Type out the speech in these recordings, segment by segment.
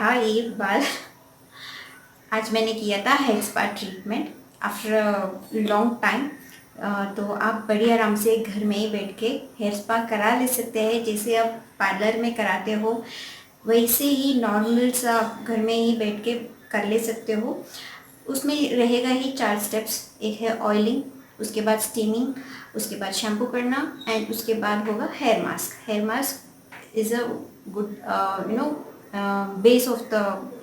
था ये बाल। आज मैंने किया था hair spa treatment after long time. तो आप बड़ी आराम से घर में ही बैठ के हेयर स्पा करा ले सकते हैं। जैसे आप पार्लर में कराते हो वैसे ही नॉर्मल सा घर में ही बैठ के कर ले सकते हो। उसमें रहेगा ही 4 स्टेप्स। एक है ऑयलिंग, उसके बाद स्टीमिंग, उसके बाद शैम्पू करना एंड उसके बाद होगा hair mask. Hair mask is a good base of the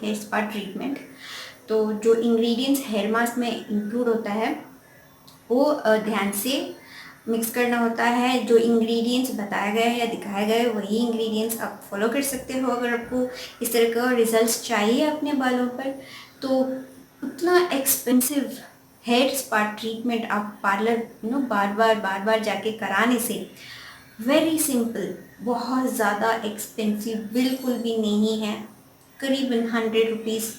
hair spa treatment. तो जो इंग्रेडिएंट्स हेयर मास्क में इंक्लूड होता है वो ध्यान से मिक्स करना होता है। जो इंग्रेडिएंट्स बताया गया है या दिखाया गया है वही इंग्रेडिएंट्स आप फॉलो कर सकते हो। अगर आपको इस तरह का रिजल्ट्स चाहिए अपने बालों पर, तो उतना एक्सपेंसिव हेयर स्पा ट्रीटमेंट आप पार्लर बार बार जाके कराने से वेरी सिंपल, बहुत ज़्यादा एक्सपेंसिव बिल्कुल भी नहीं है। करीबन 100 रुपीज़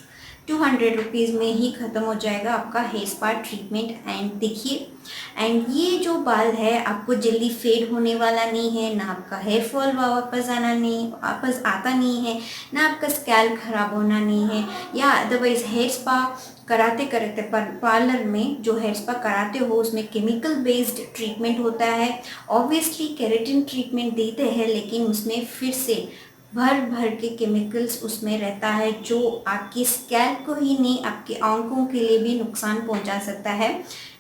200 रुपीज़ में ही ख़त्म हो जाएगा आपका हेयर स्पा ट्रीटमेंट। एंड देखिए, एंड ये जो बाल है आपको जल्दी फेड होने वाला नहीं है, ना आपका हेयर फॉल वापस आता नहीं है, ना आपका स्कैल्प खराब होना नहीं है। या अदरवाइज हेयर स्पा कराते कराते पार्लर में जो हेयर स्पा कराते हो उसमें केमिकल बेस्ड ट्रीटमेंट होता है। ऑब्वियसली केराटिन ट्रीटमेंट देते हैं, लेकिन उसमें फिर से भर भर के केमिकल्स उसमें रहता है जो आपकी स्कैल्प को ही नहीं आपकी आंखों के लिए भी नुकसान पहुंचा सकता है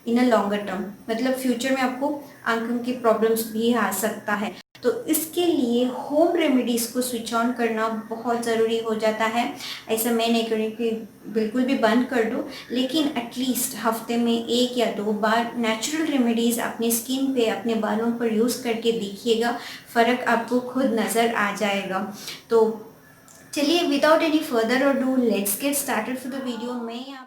इन अ लॉन्गर टर्म। मतलब फ्यूचर में आपको आंखों की प्रॉब्लम्स भी आ सकता है। तो इसके लिए होम रेमेडीज़ को स्विच ऑन करना बहुत ज़रूरी हो जाता है। ऐसा मैं नहीं करूँ कि बिल्कुल भी बंद कर दूँ, लेकिन एटलीस्ट हफ्ते में 1 या 2 बार नेचुरल रेमेडीज़ अपनी स्किन पे अपने बालों पर यूज़ करके देखिएगा, फ़र्क आपको खुद नज़र आ जाएगा। तो चलिए विदाउट एनी फर्दर और do let's get started for the video.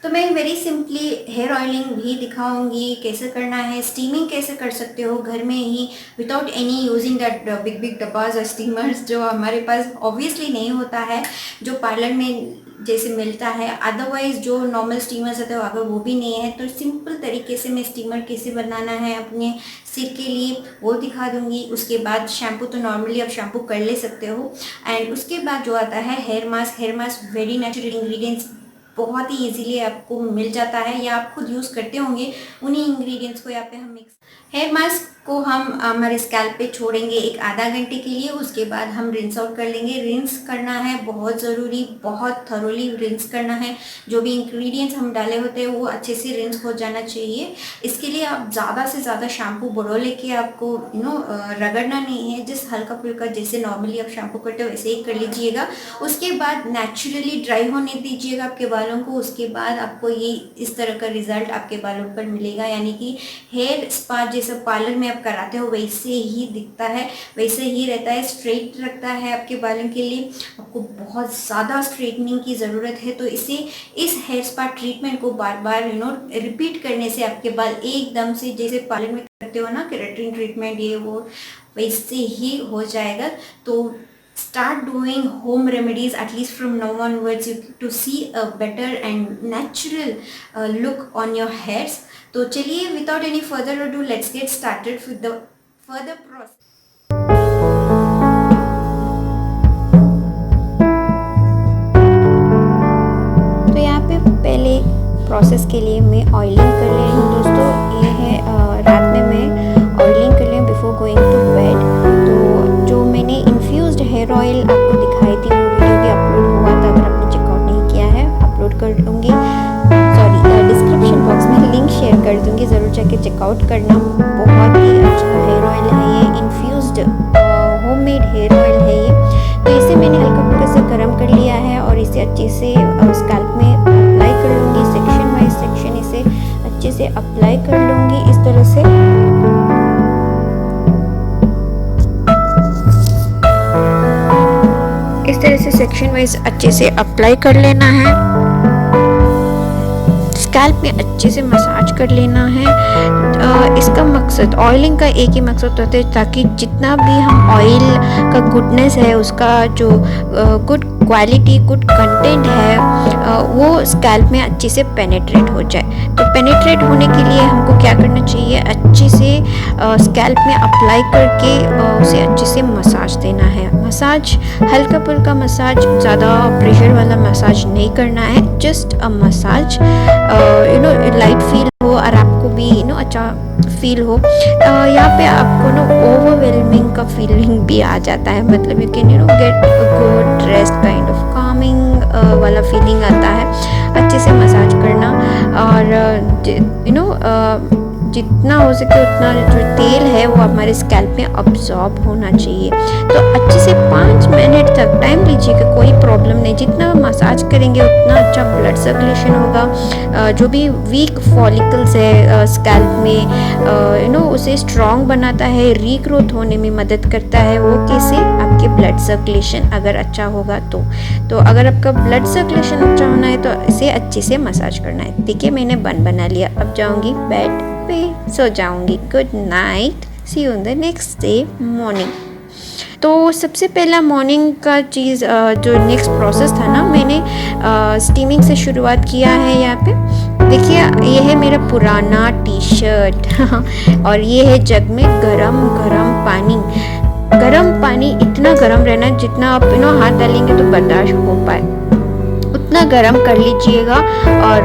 तो मैं वेरी सिंपली हेयर ऑयलिंग भी दिखाऊंगी कैसे करना है, स्टीमिंग कैसे कर सकते हो घर में ही without any using that big big डब्बाज और स्टीमर्स जो हमारे पास ऑब्वियसली नहीं होता है, जो पार्लर में जैसे मिलता है। अदरवाइज जो नॉर्मल स्टीमर्स होते हैं अगर वो भी नहीं है तो सिंपल तरीके से मैं स्टीमर कैसे बनाना है अपने सिर के लिए वो दिखा दूंगी। उसके बाद शैम्पू तो नॉर्मली आप शैम्पू कर ले सकते हो। एंड उसके बाद जो आता है hair mask very natural ingredients बहुत ही इजीली आपको मिल जाता है या आप खुद यूज़ करते होंगे। उन्हीं इंग्रेडिएंट्स को यहाँ पे हम मिक्स हेयर मास्क को हम हमारे स्कैल्प पे छोड़ेंगे एक आधा घंटे के लिए। उसके बाद हम रिंस आउट कर लेंगे। रिंस करना है बहुत ज़रूरी, बहुत थरोली रिंस करना है। जो भी इंग्रेडिएंट्स हम डाले होते हैं वो अच्छे से रिंस हो जाना चाहिए। इसके लिए आप ज़्यादा से ज़्यादा शैम्पू बड़ो लेके आपको रगड़ना नहीं है, जिस हल्का फुल्का जैसे नॉर्मली आप शैम्पू करते हो वैसे ही कर लीजिएगा। उसके बाद नेचुरली ड्राई होने दीजिएगा आपके बालों को। उसके बाद आपको ये इस तरह का रिजल्ट आपके बालों पर मिलेगा, यानी कि हेयर स्पा जैसे पार्लर में आप कराते हो वैसे ही दिखता है, वैसे ही रहता है, स्ट्रेट रखता है आपके बालों के लिए। आपको बहुत ज़्यादा स्ट्रेटनिंग की ज़रूरत है, तो इस हेयर स्पा ट्रीटमेंट को बार बार रिपीट करने से आपके बाल एकदम से जैसे पार्लर में करते हो ना केराटिन ट्रीटमेंट ये वो वैसे ही हो जाएगा। तो start doing home remedies at least from now onwards to see a better and natural look on your hairs. तो चलिए without any further ado let's get started with the further process. तो यहाँ पे पहले प्रोसेस के लिए मैं oiling कर ले रही हूँ दोस्तों। ये है रात में मैं ऑयलिंग कर रही हूँ बिफोर गोइंग टू बेड। तो जो मैंने इन्फ्यूज्ड हेयर ऑयल आपको दिखाई थी वो वीडियो भी अपलोड हुआ था, अगर आपने चेकआउट नहीं किया है अपलोड कर दूँगी, सॉरी डिस्क्रिप्शन बॉक्स में लिंक शेयर कर दूँगी, ज़रूर जाके चेकआउट करना। बहुत ही अच्छा हेयर ऑयल है ये, इन्फ्यूज्ड होममेड हेयर ऑयल है ये। तो इसे मैंने हल्का फुल्का से गर्म कर लिया है और इसे अच्छे से स्कैल्प में अप्लाई कर लूँगी। सेक्शन बाय सेक्शन इसे अच्छे से अप्लाई कर लूँगी इस तरह से। इस तरह से सेक्शन वाइज अच्छे से अप्लाई कर लेना है। स्कैल्प में अच्छे से मसाज कर लेना है। इसका मकसद ऑयलिंग का एक ही मकसद होता है ताकि जितना भी हम ऑयल का गुडनेस है उसका जो गुड क्वालिटी गुड कंटेंट है वो स्कैल्प में अच्छे से पेनेट्रेट हो जाए। तो पेनेट्रेट होने के लिए हमको क्या करना चाहिए, अच्छे से स्कैल्प में अप्लाई करके उसे अच्छे से मसाज देना है। मसाज हल्का फुल्का मसाज, ज़्यादा प्रेशर वाला मसाज नहीं करना है, just a massage, light feel हो और आपको भी अच्छा फील हो। यहाँ पे आपको ओवरवेलमिंग का फीलिंग भी आ जाता है, मतलब you can get good rest kind of Kameng वाला फीलिंग आता है अच्छे से मसाज करना। और जितना हो सके उतना जो तेल है वो हमारे स्कैल्प में अब्जॉर्ब होना चाहिए। तो अच्छे से 5 मिनट तक टाइम लीजिएगा, कोई प्रॉब्लम नहीं। जितना मसाज करेंगे उतना अच्छा ब्लड सर्कुलेशन होगा। जो भी वीक फॉलिकल्स है स्कैल्प में उसे स्ट्रॉन्ग बनाता है, रीग्रोथ होने में मदद करता है। वो कैसे, आपके ब्लड सर्कुलेशन अगर अच्छा होगा तो अगर आपका ब्लड सर्कुलेशन अच्छा होना है तो इसे अच्छे से मसाज करना है। देखिए मैंने बना लिया, अब जाऊँगी बेड पे सो जाऊंगी। Good night, see you in the next day morning. तो सबसे पहला मॉर्निंग का चीज़ जो नेक्स्ट प्रोसेस था ना, मैंने स्टीमिंग से शुरुआत किया है। यहाँ पे देखिए ये है मेरा पुराना टी शर्ट और ये है जग में गरम गरम पानी। गरम पानी इतना गरम रहना जितना आप हाथ डालेंगे तो बर्दाश्त हो पाए, उतना गरम कर लीजिएगा। और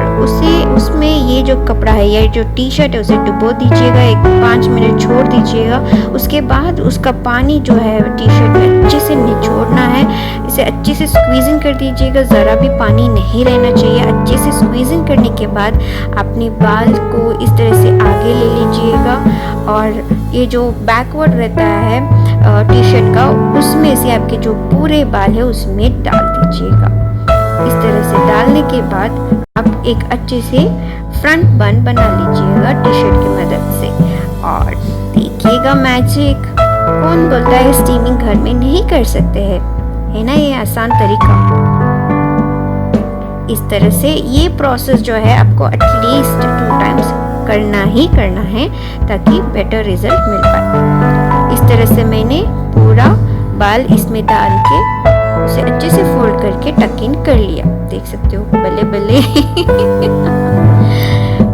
उसमें ये जो कपड़ा है, ये जो टी शर्ट है, उसे डुबो दीजिएगा, 5 मिनट छोड़ दीजिएगा। उसके बाद उसका पानी जो है टी शर्ट में अच्छे से निचोड़ना है। इसे अच्छे से स्क्वीजिंग कर दीजिएगा, ज़रा भी पानी नहीं रहना चाहिए। अच्छे से स्क्वीजिंग करने के बाद अपने बाल को इस तरह से आगे ले लीजिएगा और ये जो बैकवर्ड रहता है टी शर्ट का, उसमें से आपके जो पूरे बाल है उसमें डाल दीजिएगा। इस तरह से डालने के बाद आप एक अच्छे से फ्रंट बन बना लीजिएगा टी शर्ट की मदद से। और देखिएगा मैजिक, कौन बोलता है स्टीमिंग घर में नहीं कर सकते हैं, है ना, ये आसान तरीका। इस तरह से ये प्रोसेस जो है आपको एटलीस्ट 2 टाइम्स करना ही करना है ताकि बेटर रिजल्ट मिल पाए। इस तरह से मैंने पूरा बाल इसमें डाल के उसे अच्छे से फोल्ड करके टक इन कर लिया। देख सकते हो, बल्ले बल्ले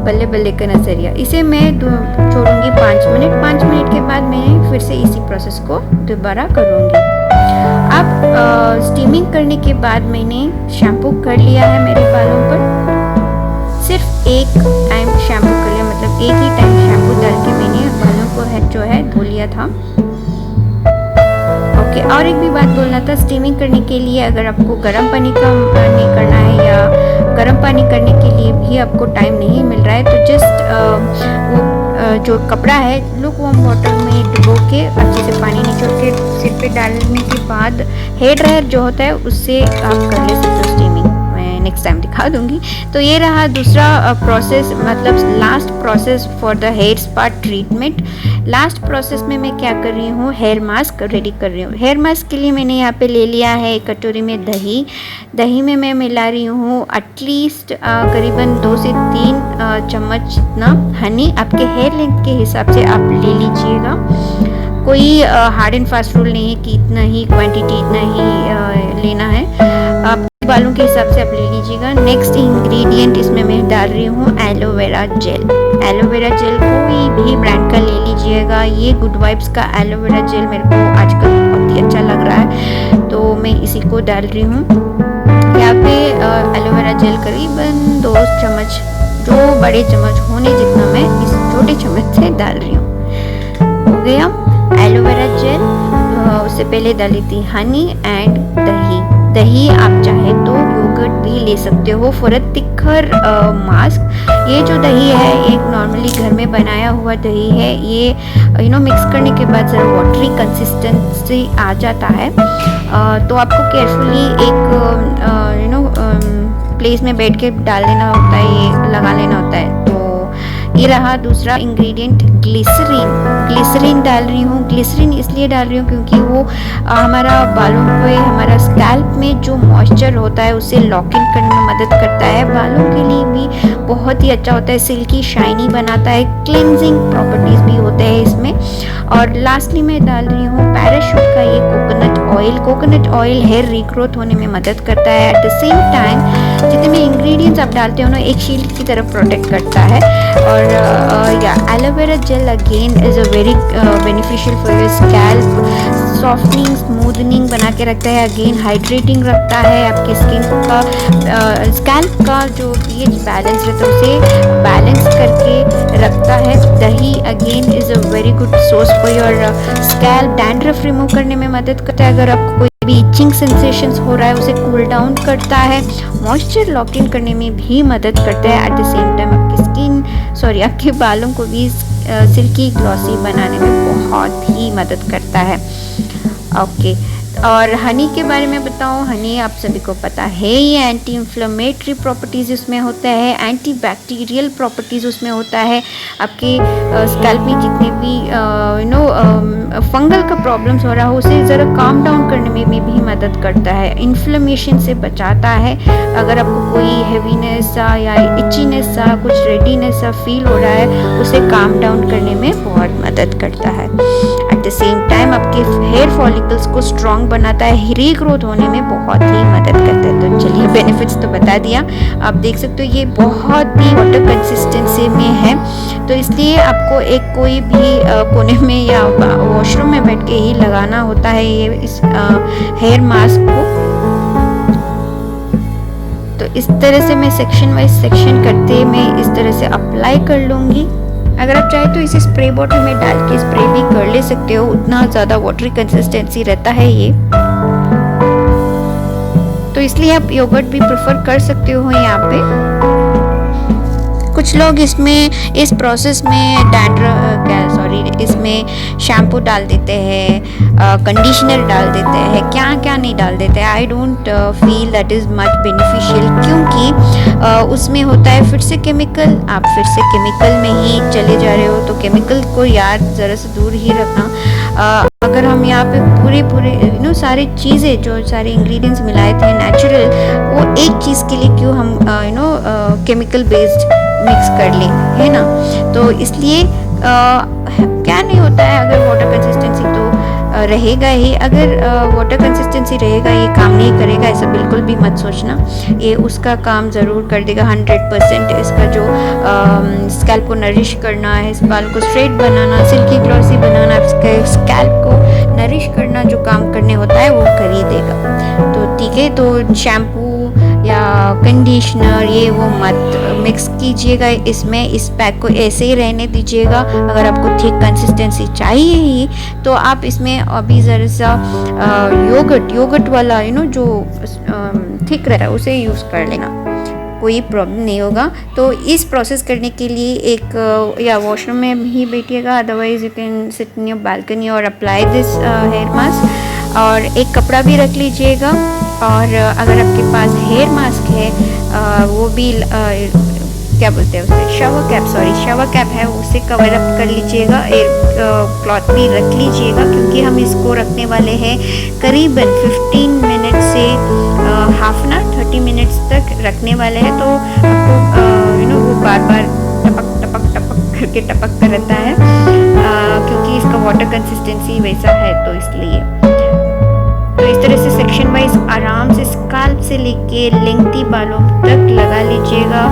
बल्ले बल्ले का नजरिया। इसे मैं छोड़ूंगी 5 मिनट। 5 मिनट के बाद मैं फिर से इसी प्रोसेस को दोबारा करूंगी। अब स्टीमिंग करने के बाद मैंने शैम्पू कर लिया है मेरे बालों पर। सिर्फ एक टाइम शैम्पू कर लिया, मतलब एक ही टाइम शैम्पू डाल के मैंने बालों को जो है धो लिया था। और एक भी बात बोलना था, स्टीमिंग करने के लिए अगर आपको गर्म पानी का नहीं करना है या गर्म पानी करने के लिए भी आपको टाइम नहीं मिल रहा है तो जस्ट जो कपड़ा है लुक वार्म वाटर में डुबो के अच्छे से पानी निचोड़ के सिर पे डालने के बाद हेयर ड्रायर जो होता है उससे आप कर ले सकते हो स्टीमिंग। मैं नेक्स्ट टाइम दिखा दूंगी। तो ये रहा दूसरा प्रोसेस, मतलब last process for the hair spa treatment. Last process में मैं क्या कर रही हूँ, हेयर मास्क रेडी कर रही हूँ। हेयर मास्क के लिए मैंने यहाँ पे ले लिया है एक कटोरी में दही में मैं मिला रही हूँ एटलीस्ट करीबन 2 से 3 चम्मच जितना हनी। आपके हेयर लेंथ के हिसाब से आप ले लीजिएगा, कोई हार्ड एंड फास्ट रूल नहीं है कि इतना ही क्वांटिटी इतना ही लेना है, आप बालों के हिसाब से आप ले लीजिएगा। नेक्स्ट इंग्रेडिएंट इसमें मैं डाल रही हूँ एलोवेरा जेल। एलोवेरा जेल कोई भी ब्रांड का ले लीजिएगा। ये गुड वाइब्स का एलोवेरा जेल मेरे को आजकल बहुत ही अच्छा लग रहा है तो मैं इसी को डाल रही हूँ। यहाँ पे एलोवेरा जेल करीबन 2 चम्मच, जो बड़े चम्मच होने जितना मैं इस छोटे चम्मच से डाल रही हूँ। हो गया एलोवेरा जेल। उससे पहले डाली थी हनी एंड दही आप चाहे तो योगर्ट भी ले सकते हो फॉर अ थिकर मास्क। ये जो दही है एक नॉर्मली घर में बनाया हुआ दही है, ये मिक्स करने के बाद ज़रा वाटरी कंसिस्टेंसी आ जाता है। तो आपको केयरफुली एक प्लेस में बैठ के डाल लेना होता है, ये लगा लेना होता है। तो ये रहा दूसरा इंग्रेडिएंट ग्लिसरीन डाल रही हूँ। ग्लिसरीन इसलिए डाल रही हूँ क्योंकि वो हमारा बालों पे, हमारा स्कैल्प में जो मॉइस्चर होता है उसे लॉक इन करने में मदद करता है। बालों के लिए भी बहुत ही अच्छा होता है, सिल्की शाइनी बनाता है, क्लिनजिंग प्रॉपर्टीज भी होते हैं इसमें। और लास्टली मैं डाल रही हूँ पैराशूट का ये coconut oil. Coconut oil hair regrowth होने में मदद करता है। एट द सेम टाइम जितने भी इंग्रेडिएंट्स आप डालते हो ना, एक शील्ड की तरफ प्रोटेक्ट करता है। और या aloe vera gel again is a very beneficial for your scalp, softening smoothening बना के रखता है, अगेन हाइड्रेटिंग रखता है, आपके स्किन का स्कैल्प का जो पीएच बैलेंस रहता है उसे बैलेंस करके रखता है। दही again is a very good source for your scalp, dandruff remove करने में मदद करता है। अगर आपको कोई भी इचिंग सेंसेशंस हो रहा है उसे कूल डाउन करता है, मॉइस्चर लॉक इन करने में भी मदद करता है। एट द सेम टाइम आपके बालों को भी सिल्की ग्लॉसी बनाने में बहुत ही मदद करता है। ओके, और हनी के बारे में बताऊं, हनी आप सभी को पता है ये एंटी इन्फ्लेमेटरी प्रॉपर्टीज़ उसमें होता है, एंटी बैक्टीरियल प्रॉपर्टीज़ उसमें होता है। आपके स्कैल्प में जितने भी फंगल का प्रॉब्लम्स हो रहा हो उसे ज़रा काम डाउन करने में भी मदद करता है, इन्फ्लेमेशन से बचाता है। अगर आपको कोई हैवीनेस सा या इचीनेस सा, कुछ रेडीनेस सा फील हो रहा है उसे काम डाउन करने में बहुत मदद करता है। एट द सेम टाइम आपके हेयर फॉलिकल्स को स्ट्रॉन्ग बनाता है, हेयर ग्रोथ होने में बहुत ही मदद करता है। तो चलिए बेनिफिट्स तो बता दिया, आप देख सकते हो ये बहुत ही वाटर कंसिस्टेंसी में है, तो इसलिए आपको एक कोई भी कोने में या वॉशरूम में बैठ के ही लगाना होता है ये इस हेयर मास्क को। तो इस तरह से मैं सेक्शन वाइज सेक्शन करते मैं इस तरह से अप्लाई कर लूँगी। अगर आप चाहे तो इसे स्प्रे बॉटल में डाल के स्प्रे भी कर ले सकते हो, उतना ज़्यादा वाटरी कंसिस्टेंसी रहता है ये, तो इसलिए आप योगर्ट भी प्रेफर कर सकते हो यहाँ पे। कुछ लोग इसमें इस प्रोसेस में इसमें शैम्पू डाल देते हैं, कंडीशनर डाल देते हैं, क्या क्या नहीं डाल देते हैं। I don't feel that is much beneficial, क्योंकि उसमें होता है फिर से केमिकल, आप फिर से केमिकल में ही चले जा रहे हो, तो केमिकल को यार ज़रा से दूर ही रखना। अगर हम यहाँ पे पूरे सारी चीज़ें जो सारे इंग्रेडिएंट्स मिलाए थे नेचुरल, वो एक चीज़ के लिए क्यों हम केमिकल बेस्ड मिक्स कर ले, है ना। तो इसलिए क्या नहीं होता है, अगर वाटर कंसिस्टेंसी तो रहेगा ही, अगर वाटर कंसिस्टेंसी रहेगा ये काम नहीं करेगा ऐसा बिल्कुल भी मत सोचना, ये उसका काम ज़रूर कर देगा 100%। इसका जो स्कैल्प को नरिश करना है, इस बाल को स्ट्रेट बनाना, सिल्की ग्लॉसी बनाना, स्कैल्प को नरिश करना जो काम करने होता है वो कर ही देगा। तो ठीक है, तो शैम्पू या कंडीशनर ये वो मत मिक्स कीजिएगा इसमें, इस पैक को ऐसे ही रहने दीजिएगा। अगर आपको थिक कंसिस्टेंसी चाहिए ही तो आप इसमें अभी ज़रा सा योगर्ट वाला जो थिक रहता है उसे यूज़ कर लेना, कोई प्रॉब्लम नहीं होगा। तो इस प्रोसेस करने के लिए एक या वॉशरूम में ही बैठिएगा, otherwise you can sit in your balcony और अप्लाई दिस हेयर मास्क, और एक कपड़ा भी रख लीजिएगा। और अगर आपके पास हेयर मास्क है वो भी क्या बोलते हैं उसे, शावर कैप है, उसे कवर अप कर लीजिएगा, एक क्लॉथ भी रख लीजिएगा, क्योंकि हम इसको रखने वाले हैं करीबन 15 मिनट से हाफ एन आवर 30 मिनट्स तक रखने वाले हैं। तो आपको वो बार बार टपक करके टपकता रहता है, क्योंकि इसका वाटर कंसिस्टेंसी वैसा है, तो इसलिए तो इस तरह से सेक्शन वाइज आराम से स्कैल्प से लेके लेंथी बालों तक लगा लीजिएगा।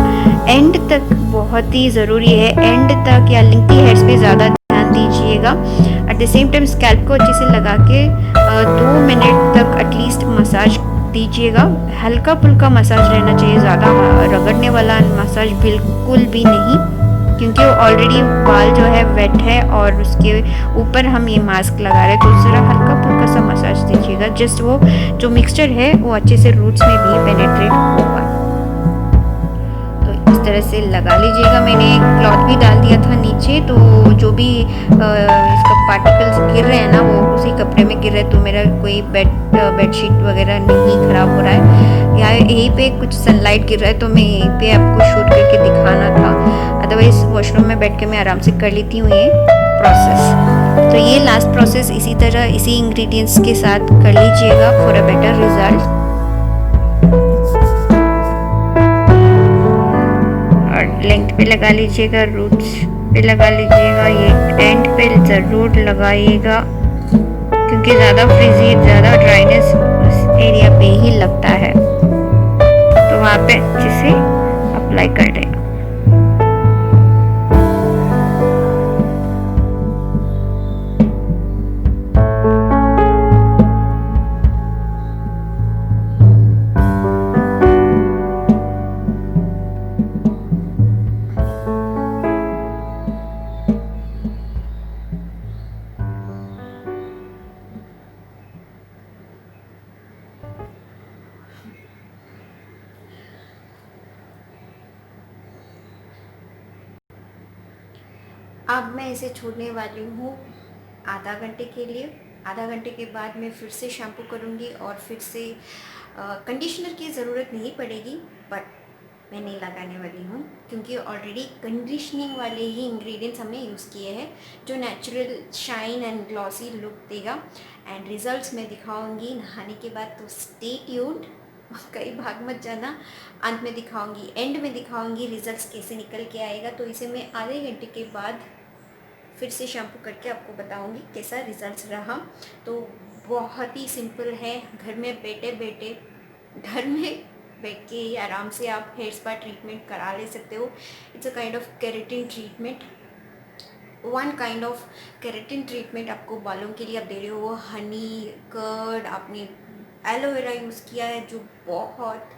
एंड तक बहुत ही ज़रूरी है, एंड तक या लेंथी हेयर्स पे ज़्यादा ध्यान दीजिएगा। Eight the same time scalp को अच्छे से लगा के 2 मिनट तक एटलीस्ट मसाज दीजिएगा। हल्का फुल्का मसाज रहना चाहिए, ज़्यादा रगड़ने वाला मसाज बिल्कुल भी नहीं, क्योंकि वो ऑलरेडी बाल जो है वेट है और उसके ऊपर हम ये मास्क लगा रहे हैं, तो ज़रा हल्का फुल्का सा मसाज दीजिएगा, जस्ट वो जो मिक्सचर है वो अच्छे से रूट्स में भी पेनेट्रेट होगा। तो इस तरह से लगा लीजिएगा। मैंने एक क्लॉथ भी डाल दिया था नीचे, तो जो भी इसका पार्टिकल्स गिर रहे हैं ना वो उसी कपड़े में गिर रहे हैं, तो मेरा कोई बेडशीट वगैरह नहीं ख़राब हो रहा है। यहाँ यहीं पे कुछ सनलाइट गिर रहा है, तो मैं यहीं पे आपको शूट करके दिखाना था, अदरवाइज वॉशरूम में बैठ के मैं आराम से कर लेती हूँ ये प्रोसेस। तो ये लास्ट प्रोसेस इसी तरह इसी इंग्रेडिएंट्स के साथ कर लीजिएगा फॉर अ बेटर रिजल्ट। और लेंथ पे लगा लीजिएगा, रूट्स पे लगा लीजिएगा, ये एंड पे ज़रूर लगाइएगा, क्योंकि ज़्यादा फ्रिजी ज़्यादा ड्राइनेस उस एरिया पे ही लगता है, तो वहाँ पे अब मैं इसे छोड़ने वाली हूँ आधा घंटे के लिए। आधा घंटे के बाद मैं फिर से शैम्पू करूँगी और फिर से कंडीशनर की ज़रूरत नहीं पड़ेगी, बट मैं नहीं लगाने वाली हूँ क्योंकि ऑलरेडी कंडीशनिंग वाले ही इंग्रेडिएंट्स हमने यूज़ किए हैं जो natural shine and glossy look देगा। एंड रिजल्ट्स मैं दिखाऊंगी नहाने के बाद, तो स्टे ट्यून्ड, कहीं भाग मत जाना। अंत में दिखाऊंगी, एंड में दिखाऊंगी रिजल्ट्स कैसे निकल के आएगा। तो इसे मैं आधे घंटे के बाद फिर से शैम्पू करके आपको बताऊंगी कैसा रिजल्ट्स रहा। तो बहुत ही सिंपल है, घर में बैठ के ही आराम से आप हेयर स्पा ट्रीटमेंट करा ले सकते हो। It's a kind of keratin treatment, one kind of keratin treatment आपको बालों के लिए आप दे रहे हो। हनी, कर्ड, आपने एलोवेरा यूज़ किया है जो बहुत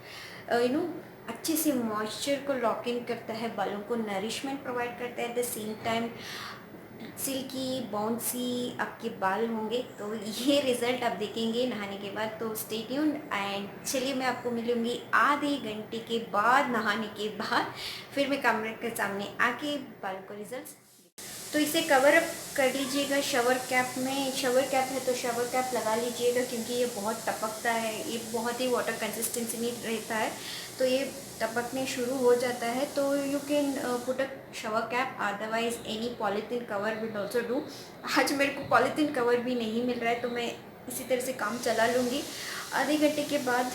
अच्छे से मॉइस्चर को लॉक इन करता है, बालों को नरिशमेंट प्रोवाइड करता है, at the same time silky bouncy आपके बाल होंगे। तो ये रिज़ल्ट आप देखेंगे नहाने के बाद। तो स्टे ट्यून्ड एंड चलिए मैं आपको मिलूँगी आधे घंटे के बाद, नहाने के बाद फिर मैं कैमरे के सामने आके बालों को रिजल्ट्स। तो इसे कवर अप कर लीजिएगा शॉवर कैप में। शॉवर कैप है तो शॉवर कैप लगा लीजिएगा क्योंकि ये बहुत टपकता है, ये बहुत ही वाटर कंसिस्टेंसी में रहता है, तो ये टपकने शुरू हो जाता है। तो you can put a shower cap, otherwise any polythene cover will also do. आज मेरे को पॉलीथीन कवर भी नहीं मिल रहा है तो मैं इसी तरह से काम चला लूँगी। आधे घंटे के बाद